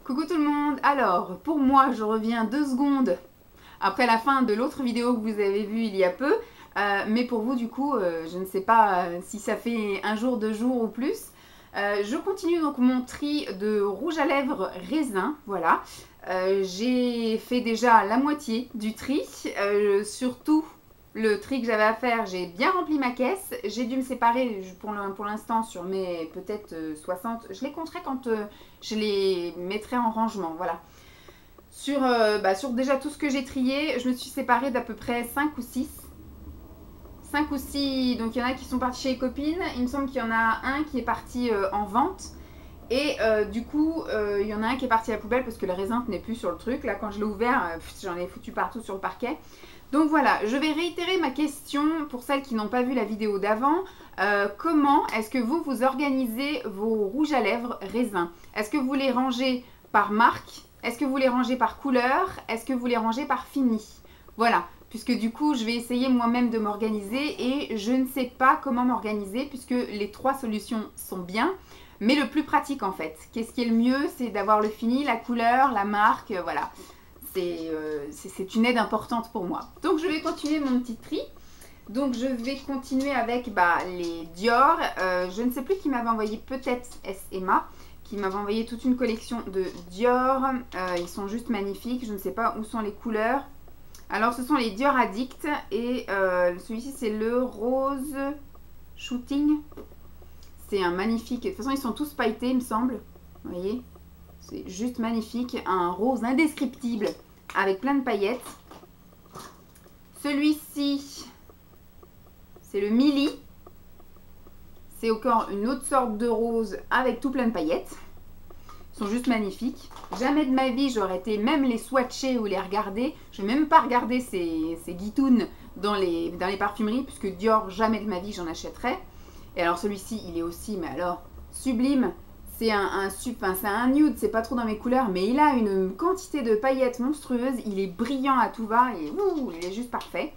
Coucou tout le monde. Alors, pour moi, je reviens 2 secondes après la fin de l'autre vidéo que vous avez vue il y a peu. Mais pour vous, du coup, je ne sais pas si ça fait un jour, 2 jours ou plus. Je continue donc mon tri de rouge à lèvres raisin. Voilà. J'ai fait déjà la moitié du tri. Surtout le tri que j'avais à faire, j'ai bien rempli ma caisse. J'ai dû me séparer pour l'instant sur mes peut-être 60. Je les compterai quand je les mettrai en rangement. Voilà. Sur déjà tout ce que j'ai trié, je me suis séparée d'à peu près 5 ou 6. 5 ou 6, donc il y en a qui sont partis chez les copines. Il me semble qu'il y en a un qui est parti en vente. Et du coup, il y en a un qui est parti à la poubelle parce que le raisin n'est plus sur le truc. Là, quand je l'ai ouvert, j'en ai foutu partout sur le parquet. Donc voilà, je vais réitérer ma question pour celles qui n'ont pas vu la vidéo d'avant. Comment est-ce que vous organisez vos rouges à lèvres raisins? Est-ce que vous les rangez par marque? Est-ce que vous les rangez par couleur? Est-ce que vous les rangez par fini? Voilà, puisque du coup, je vais essayer moi-même de m'organiser et je ne sais pas comment m'organiser puisque les 3 solutions sont bien. Mais le plus pratique en fait, qu'est-ce qui est le mieux? C'est d'avoir le fini, la couleur, la marque, voilà. C'est une aide importante pour moi. Donc je vais continuer mon petit tri. Donc je vais continuer avec les Dior. Je ne sais plus qui m'avait envoyé, peut-être Emma, qui m'avait envoyé toute une collection de Dior. Ils sont juste magnifiques. Je ne sais pas où sont les couleurs. Alors ce sont les Dior Addict. Et celui-ci c'est le Rose Shooting. C'est un magnifique. De toute façon ils sont tous pailletés il me semble. Vous voyez? C'est juste magnifique. Un rose indescriptible avec plein de paillettes. Celui-ci, c'est le Mili. C'est encore une autre sorte de rose avec tout plein de paillettes. Ils sont juste magnifiques. Jamais de ma vie, j'aurais été même les swatcher ou les regarder. Je ne vais même pas regarder ces guitounes dans les parfumeries, puisque Dior, jamais de ma vie, j'en achèterais. Et alors celui-ci, il est aussi, mais alors, sublime. C'est un nude, c'est pas trop dans mes couleurs, mais il a une quantité de paillettes monstrueuse. Il est brillant à tout va et il est juste parfait.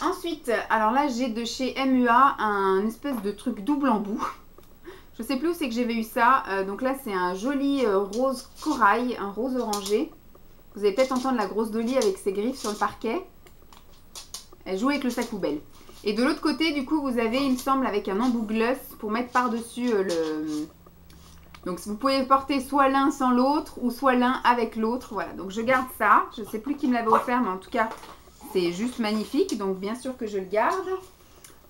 Ensuite, alors là, j'ai de chez MUA un espèce de truc double embout. Je sais plus où c'est que j'avais eu ça. Donc là, c'est un joli rose corail, un rose orangé. Vous allez peut-être entendre la grosse Dolly avec ses griffes sur le parquet. Elle joue avec le sac poubelle. Et de l'autre côté, du coup, vous avez, il me semble, avec un embout gloss pour mettre par-dessus le... Donc, vous pouvez porter soit l'un sans l'autre ou soit l'un avec l'autre. Voilà, donc je garde ça. Je ne sais plus qui me l'avait offert, mais en tout cas, c'est juste magnifique. Donc, bien sûr que je le garde.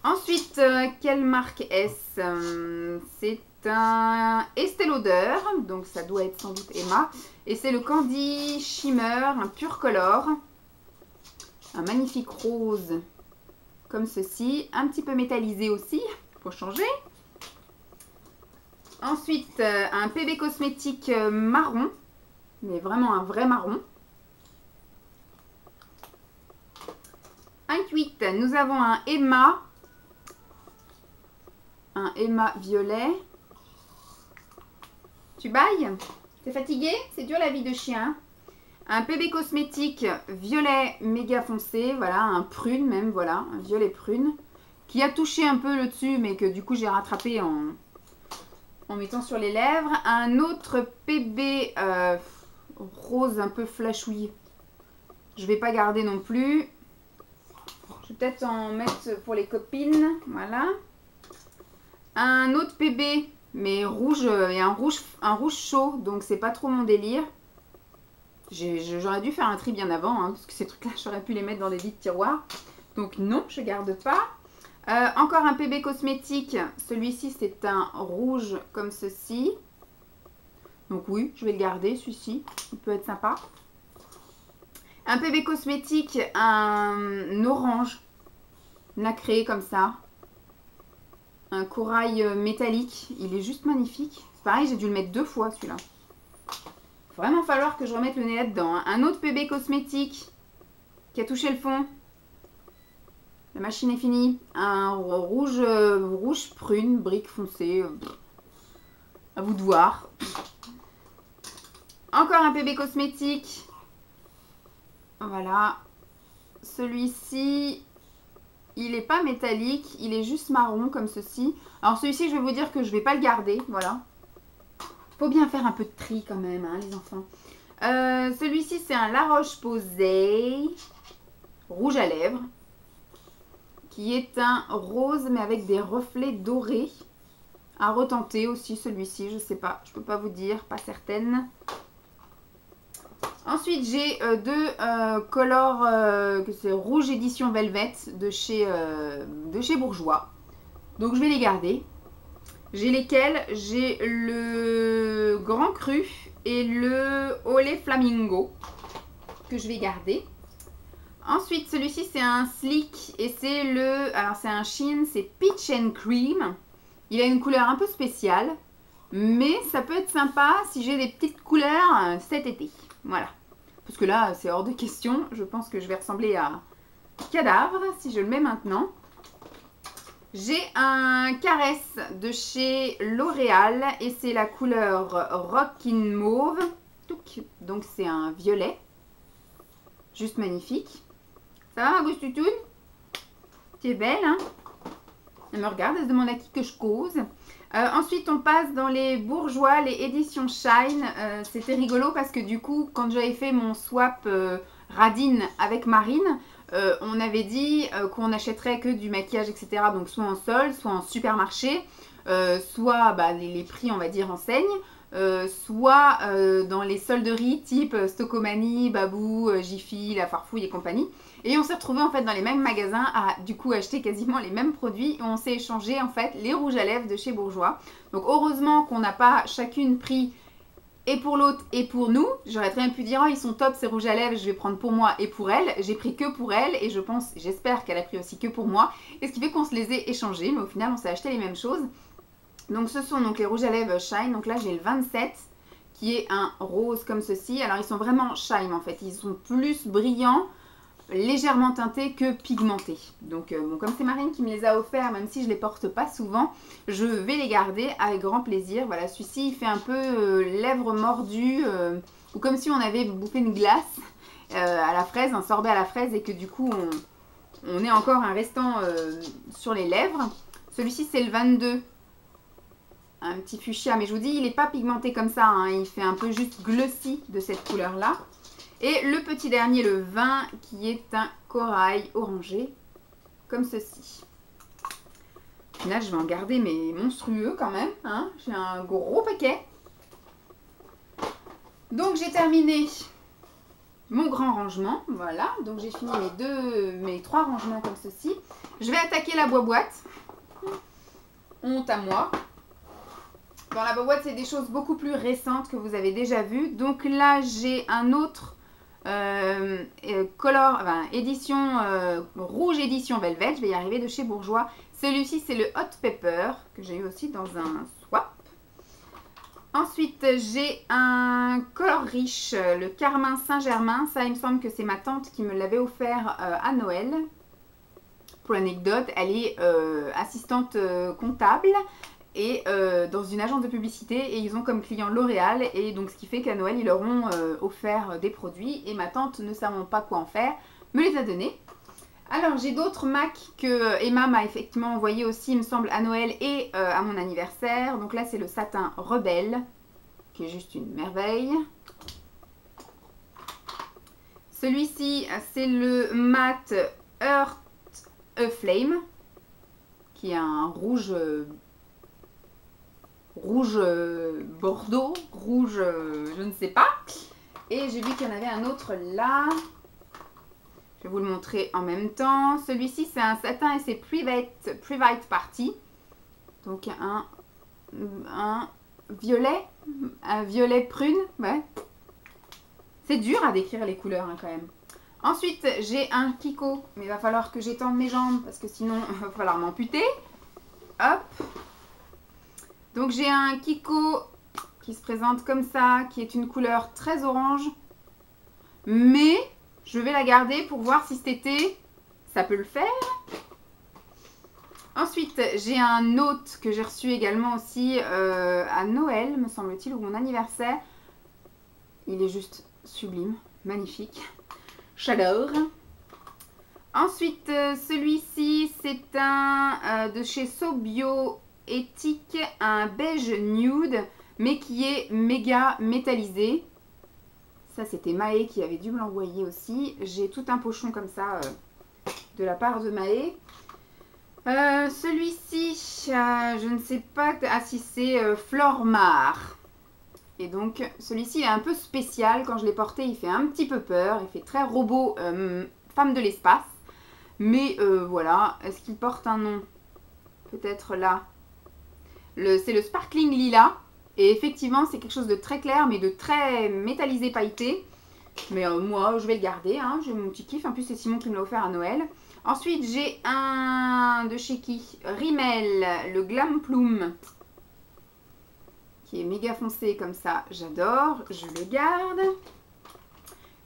Ensuite, quelle marque est-ce? C'est un Estée Lauder. Donc, ça doit être sans doute Emma. Et c'est le Candy Shimmer, un pur color. Un magnifique rose. Comme ceci, un petit peu métallisé aussi, pour changer. Ensuite, un PB cosmétique marron, mais vraiment un vrai marron. Ensuite, nous avons un Emma violet. Tu bailles? T'es fatigué? C'est dur la vie de chien. Un PB cosmétique violet méga foncé, voilà, un prune même, voilà, un violet prune, qui a touché un peu le dessus, mais que du coup j'ai rattrapé en mettant sur les lèvres. Un autre PB rose un peu flashouille, je vais pas garder non plus. Je vais peut-être en mettre pour les copines, voilà. Un autre PB, mais rouge, et un rouge chaud, donc c'est pas trop mon délire. J'aurais dû faire un tri bien avant, hein, parce que ces trucs-là, j'aurais pu les mettre dans des vides tiroirs. Donc non, je ne garde pas. Encore un PB cosmétique. Celui-ci, c'est un rouge comme ceci. Donc oui, je vais le garder, celui-ci. Il peut être sympa. Un PB cosmétique, un orange nacré comme ça. Un corail métallique. Il est juste magnifique. C'est pareil, j'ai dû le mettre 2 fois, celui-là. Vraiment falloir que je remette le nez là-dedans. Hein. Un autre PB cosmétique qui a touché le fond. La machine est finie. Un rouge prune, brique foncée. À vous de voir. Encore un PB cosmétique. Voilà. Celui-ci, il n'est pas métallique. Il est juste marron comme ceci. Alors celui-ci, je vais vous dire que je ne vais pas le garder. Voilà. Faut bien faire un peu de tri quand même, hein, les enfants. Celui-ci, c'est un La Roche-Posay rouge à lèvres, qui est un rose mais avec des reflets dorés. À retenter aussi celui-ci, je sais pas, je peux pas vous dire, pas certaine. Ensuite, j'ai deux colors, que c'est Rouge Édition Velvet de chez Bourjois. Donc, je vais les garder. J'ai lesquels? J'ai le Grand Cru et le Olé Flamingo que je vais garder. Ensuite, celui-ci, c'est un Slick et c'est le... Alors, c'est un Shein, c'est Peach and Cream. Il a une couleur un peu spéciale, mais ça peut être sympa si j'ai des petites couleurs cet été. Voilà. Parce que là, c'est hors de question. Je pense que je vais ressembler à Cadavre si je le mets maintenant. J'ai un Caresse de chez L'Oréal et c'est la couleur Rockin' Mauve. Donc c'est un violet. Juste magnifique. Ça va ma gousse toutoune? Tu es belle, hein? Elle me regarde, elle se demande à qui que je cause. Ensuite, on passe dans les Bourjois, les éditions Shine. C'était rigolo parce que du coup, quand j'avais fait mon swap Radine avec Marine, on avait dit qu'on n'achèterait que du maquillage, etc. Donc soit en solde, soit en supermarché, soit les prix, on va dire, enseigne. Soit dans les solderies type Stocomanie, Babou, Jiffy, La Farfouille et compagnie. Et on s'est retrouvés en fait dans les mêmes magasins à du coup acheter quasiment les mêmes produits et on s'est échangé en fait les rouges à lèvres de chez Bourjois. Donc heureusement qu'on n'a pas chacune pris et pour l'autre et pour nous. J'aurais très bien pu dire oh, ils sont top ces rouges à lèvres, je vais prendre pour moi et pour elle. J'ai pris que pour elle et j'espère qu'elle a pris aussi que pour moi. Et ce qui fait qu'on se les ait échangés, mais au final on s'est acheté les mêmes choses. Donc ce sont donc les rouges à lèvres Shine. Donc là j'ai le 27 qui est un rose comme ceci. Alors ils sont vraiment Shine en fait, ils sont plus brillants, légèrement teintés que pigmentés. Donc bon, comme c'est Marine qui me les a offerts, même si je ne les porte pas souvent, je vais les garder avec grand plaisir. Voilà, celui-ci il fait un peu lèvres mordues, ou comme si on avait bouffé une glace à la fraise, un sorbet à la fraise et que du coup on est encore un restant sur les lèvres. Celui-ci c'est le 22. Un petit fuchsia, mais je vous dis, il n'est pas pigmenté comme ça, hein. Il fait un peu juste glossy de cette couleur-là. Et le petit dernier, le 20, qui est un corail orangé, comme ceci. Là, je vais en garder mes monstrueux quand même, hein. J'ai un gros paquet. Donc, j'ai terminé mon grand rangement, voilà. Donc, j'ai fini mes 3 rangements comme ceci. Je vais attaquer la boîte. Honte à moi. Dans la boîte, c'est des choses beaucoup plus récentes que vous avez déjà vues. Donc là, j'ai un autre édition rouge édition Velvet. Je vais y arriver de chez Bourjois. Celui-ci, c'est le Hot Pepper que j'ai eu aussi dans un swap. Ensuite, j'ai un color riche, le Carmin Saint-Germain. Ça, il me semble que c'est ma tante qui me l'avait offert à Noël. Pour l'anecdote, elle est assistante comptable. Et dans une agence de publicité et ils ont comme client L'Oréal et donc ce qui fait qu'à Noël ils leur ont offert des produits et ma tante ne savant pas quoi en faire me les a donnés. Alors j'ai d'autres MAC que Emma m'a effectivement envoyé aussi il me semble à Noël et à mon anniversaire. Donc là c'est le satin Rebelle qui est juste une merveille. Celui-ci c'est le mat Earth Flame qui est un rouge bordeaux, rouge je ne sais pas. Et j'ai vu qu'il y en avait un autre là. Je vais vous le montrer en même temps. Celui-ci c'est un satin et c'est Private Party. Donc un violet prune. Ouais. C'est dur à décrire les couleurs hein, quand même. Ensuite j'ai un Kiko. Mais il va falloir que j'étende mes jambes parce que sinon il va falloir m'amputer. Hop. Donc j'ai un Kiko qui se présente comme ça, qui est une couleur très orange. Mais je vais la garder pour voir si cet été, ça peut le faire. Ensuite, j'ai un autre que j'ai reçu également aussi à Noël, me semble-t-il, ou mon anniversaire. Il est juste sublime, magnifique. J'adore. Ensuite, celui-ci, c'est un de chez So Bio Éthique, un beige nude. mais qui est méga métallisé. Ça, c'était Maë qui avait dû me l'envoyer aussi. J'ai tout un pochon comme ça de la part de Maë. Celui-ci, je ne sais pas si c'est Flormar. Et donc, celui-ci, il est un peu spécial. Quand je l'ai porté, il fait un petit peu peur. Il fait très robot, femme de l'espace. Mais voilà, est-ce qu'il porte un nom? Peut-être là. C'est le Sparkling Lila. Et effectivement, c'est quelque chose de très clair, mais de très métallisé, pailleté. Mais moi, je vais le garder. Hein. J'ai mon petit kiff. En plus, c'est Simon qui me l'a offert à Noël. Ensuite, j'ai un de chez qui? Rimmel, le Glam Plume. Qui est méga foncé comme ça. J'adore. Je le garde.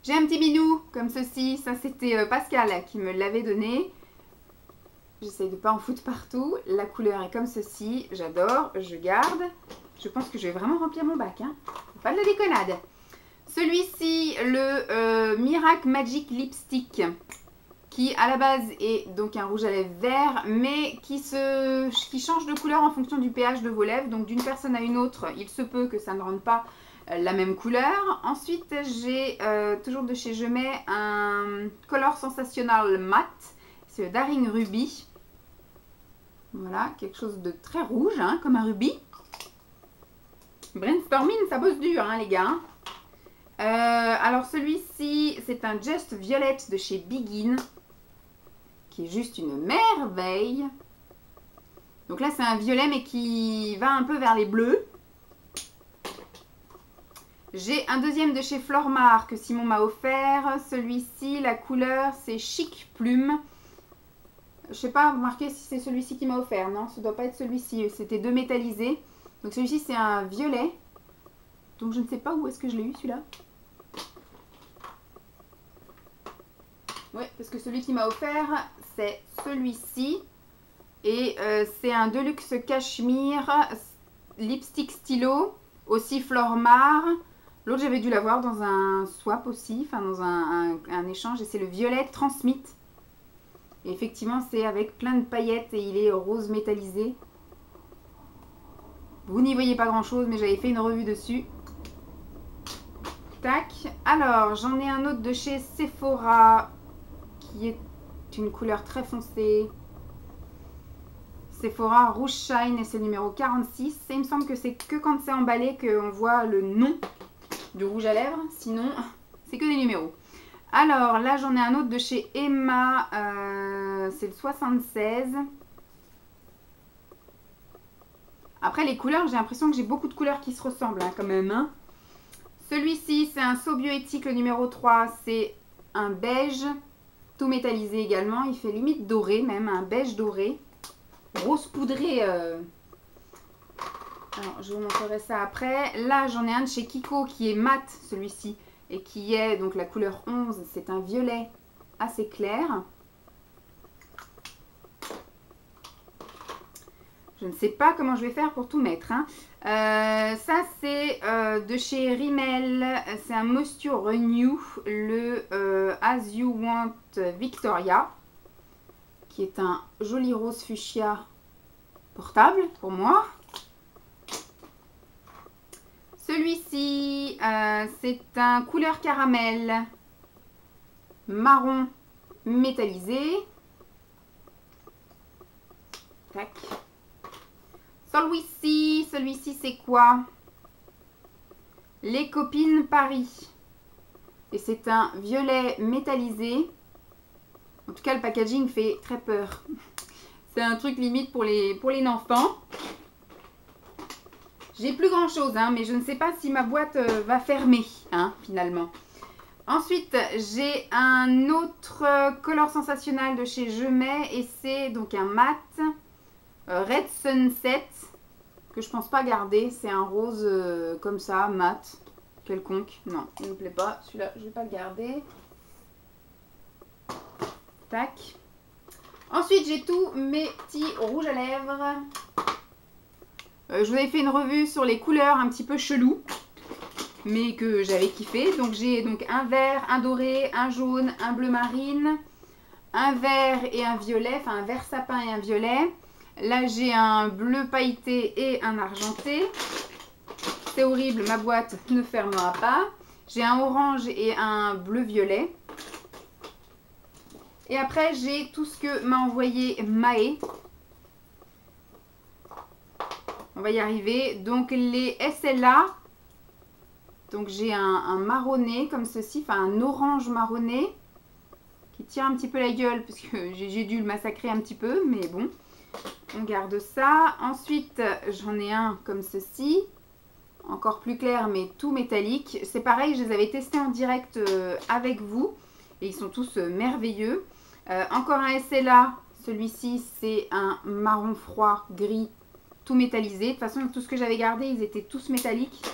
J'ai un petit minou comme ceci. Ça, c'était Pascal qui me l'avait donné. J'essaye de ne pas en foutre partout. La couleur est comme ceci. J'adore. Je garde. Je pense que je vais vraiment remplir mon bac. Hein. Pas de la déconnade. Celui-ci, le Miracle Magic Lipstick. Qui à la base est donc un rouge à lèvres vert. Mais qui change de couleur en fonction du pH de vos lèvres. Donc d'une personne à une autre, il se peut que ça ne rende pas la même couleur. Ensuite, j'ai toujours de chez Je Mets un Color Sensational Matte. C'est le Daring Ruby. Voilà, quelque chose de très rouge, hein, comme un rubis. Brainstorming, ça bosse dur, hein, les gars. Alors, celui-ci, c'est un Just Violet de chez Begin. Qui est juste une merveille. Donc là, c'est un violet, mais qui va un peu vers les bleus. J'ai un deuxième de chez Flormar que Simon m'a offert. Celui-ci, la couleur, c'est Chic Plume. Je ne sais pas, remarquez si c'est celui-ci qui m'a offert. Non, ce ne doit pas être celui-ci. C'était deux métallisés. Donc celui-ci, c'est un violet. Donc je ne sais pas où est-ce que je l'ai eu, celui-là. Oui, parce que celui qui m'a offert, c'est celui-ci. Et c'est un Deluxe Cachemire Lipstick Stylo. Aussi Flormar. L'autre, j'avais dû l'avoir dans un swap aussi. Enfin, dans un échange. Et c'est le violet Transmit. Et effectivement, c'est avec plein de paillettes et il est rose métallisé. Vous n'y voyez pas grand-chose, mais j'avais fait une revue dessus. Tac. Alors, j'en ai un autre de chez Sephora qui est une couleur très foncée. Sephora Rouge Shine et c'est le numéro 46. Et il me semble que c'est que quand c'est emballé qu'on voit le nom du rouge à lèvres. Sinon, c'est que des numéros. Alors, là, j'en ai un autre de chez Emma. C'est le 76. Après, les couleurs, j'ai l'impression que j'ai beaucoup de couleurs qui se ressemblent hein, quand même. Hein. Celui-ci, c'est un So Bioéthique, le numéro 3. C'est un beige, tout métallisé également. Il fait limite doré, même un beige doré. Rose poudré. Alors, je vous montrerai ça après. Là, j'en ai un de chez Kiko qui est mat, celui-ci. Et qui est, donc la couleur 11, c'est un violet assez clair. Je ne sais pas comment je vais faire pour tout mettre. Hein. Ça, c'est de chez Rimmel. C'est un Moisture Renew, le As You Want Victoria. Qui est un joli rose fuchsia portable pour moi. Celui-ci, c'est un couleur caramel marron métallisé. Tac. Celui-ci c'est quoi? Les Copines Paris. Et c'est un violet métallisé. En tout cas, le packaging fait très peur. C'est un truc limite pour les enfants. J'ai plus grand chose, hein, mais je ne sais pas si ma boîte va fermer, hein, finalement. Ensuite, j'ai un autre Color Sensationnel de chez Je Mets. Et c'est donc un mat Red Sunset. Que je pense pas garder. C'est un rose comme ça, mat. Quelconque. Non, il ne me plaît pas. Celui-là, je ne vais pas le garder. Tac. Ensuite, j'ai tous mes petits rouges à lèvres. Je vous avais fait une revue sur les couleurs un petit peu chelou, mais que j'avais kiffé. Donc j'ai donc un vert, un doré, un jaune, un bleu marine, un vert et un violet, enfin un vert sapin et un violet. Là j'ai un bleu pailleté et un argenté. c'est horrible, ma boîte ne fermera pas. J'ai un orange et un bleu-violet. Et après, j'ai tout ce que m'a envoyé Maë. On va y arriver. Donc, les SLA. Donc, j'ai un marronné comme ceci, enfin un orange marronné qui tire un petit peu la gueule parce que j'ai dû le massacrer un petit peu, mais bon. On garde ça. Ensuite, j'en ai un comme ceci. Encore plus clair, mais tout métallique. C'est pareil, je les avais testés en direct avec vous. Et ils sont tous merveilleux. Encore un SLA. Celui-ci, c'est un marron froid, gris, tout métallisé. De toute façon, tout ce que j'avais gardé, ils étaient tous métalliques.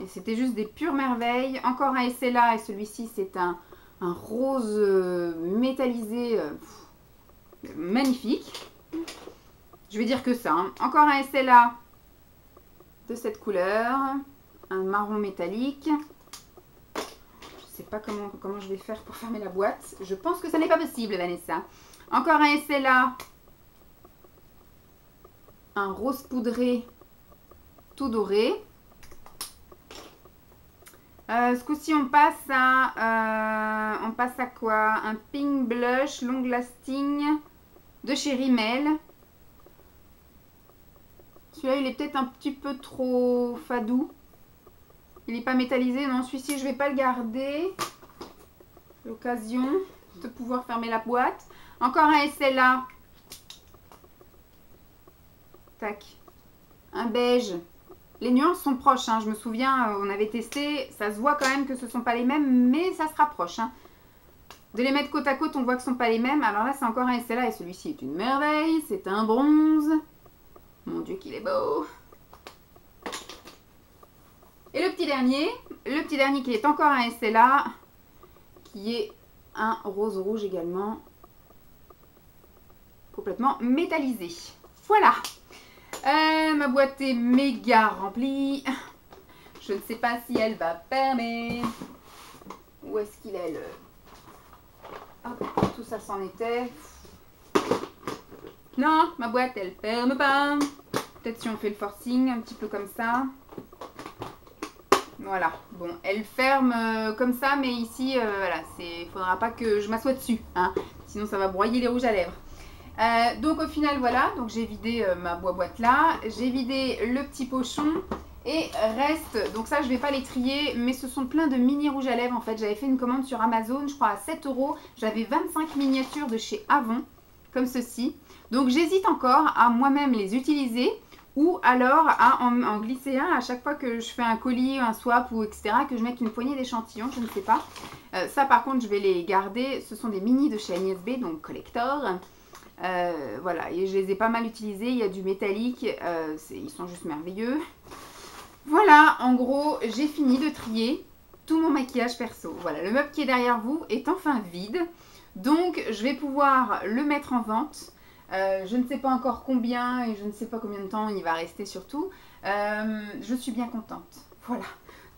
Et c'était juste des pures merveilles. Encore un SLA. Et celui-ci, c'est un rose métallisé. Magnifique. Je vais dire que ça. Hein. Encore un SLA de cette couleur. Un marron métallique. Je ne sais pas comment je vais faire pour fermer la boîte. Je pense que ça n'est pas possible, Vanessa. Encore un SLA. Un rose poudré tout doré. Ce coup-ci, on passe à quoi? Un pink blush long lasting de chez Rimmel. Celui-là, il est peut-être un petit peu trop fadou. Il n'est pas métallisé. Non, celui-ci, je ne vais pas le garder. L'occasion de pouvoir fermer la boîte. Encore un SLA. Tac. Un beige. Les nuances sont proches. Hein. Je me souviens, on avait testé. Ça se voit quand même que ce ne sont pas les mêmes, mais ça se rapproche. Hein. De les mettre côte à côte, on voit que ce ne sont pas les mêmes. Alors là, c'est encore un SLA et celui-ci est une merveille. C'est un bronze. Mon Dieu, qu'il est beau. Et le petit dernier qui est encore un SLA, qui est un rose rouge également, complètement métallisé. Voilà. Ma boîte est méga remplie. Je ne sais pas si elle va fermer. Où est-ce qu'il est le... Hop, tout ça s'en était. Non, ma boîte, elle ferme pas. Peut-être si on fait le forcing, un petit peu comme ça. Voilà. Bon, elle ferme comme ça, mais ici, voilà, il ne faudra pas que je m'assoie dessus. Hein, sinon, ça va broyer les rouges à lèvres. Donc, au final, voilà. Donc, j'ai vidé ma boîte là. J'ai vidé le petit pochon. Et reste, donc ça, je ne vais pas les trier, mais ce sont plein de mini rouges à lèvres. En fait, j'avais fait une commande sur Amazon, je crois à 7 €. J'avais 25 miniatures de chez Avon, comme ceci. Donc, j'hésite encore à moi-même les utiliser ou alors à en glisser un à chaque fois que je fais un colis, un swap ou etc. Que je mette une poignée d'échantillons, je ne sais pas. Ça, par contre, je vais les garder. Ce sont des mini de chez Agnès B, donc collector. Voilà, et je les ai pas mal utilisés. Il y a du métallique, ils sont juste merveilleux. Voilà, en gros, j'ai fini de trier tout mon maquillage perso. Voilà, le meuble qui est derrière vous est enfin vide. Donc, je vais pouvoir le mettre en vente. Je ne sais pas encore combien et je ne sais pas combien de temps il va rester surtout. Je suis bien contente. Voilà.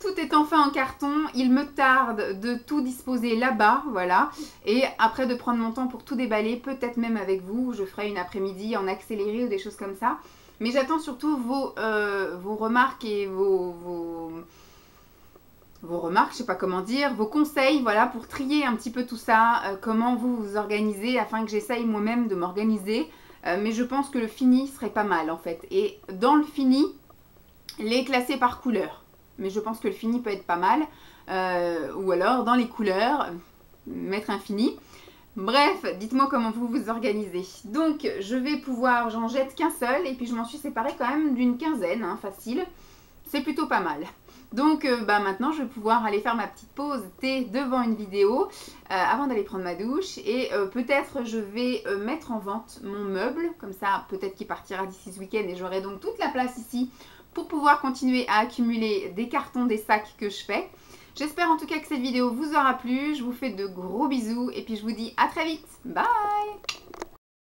Tout est enfin en carton. Il me tarde de tout disposer là-bas. Voilà. Et après de prendre mon temps pour tout déballer, peut-être même avec vous. Je ferai une après-midi en accéléré ou des choses comme ça. Mais j'attends surtout vos remarques et vos remarques, je sais pas comment dire, vos conseils, voilà, pour trier un petit peu tout ça, comment vous vous organisez, afin que j'essaye moi-même de m'organiser. Mais je pense que le fini serait pas mal, en fait. Et dans le fini, les classer par couleur. Mais je pense que le fini peut être pas mal. Ou alors, dans les couleurs, mettre un fini. Bref, dites-moi comment vous vous organisez. Donc, je vais pouvoir, j'en jette qu'un seul, et puis je m'en suis séparée quand même d'une quinzaine, hein, facile. C'est plutôt pas mal. Donc, maintenant, je vais pouvoir aller faire ma petite pause thé devant une vidéo avant d'aller prendre ma douche. Et peut-être je vais mettre en vente mon meuble, comme ça, peut-être qu'il partira d'ici ce week-end, et j'aurai donc toute la place ici pour pouvoir continuer à accumuler des cartons, des sacs que je fais. J'espère en tout cas que cette vidéo vous aura plu. Je vous fais de gros bisous et puis je vous dis à très vite. Bye!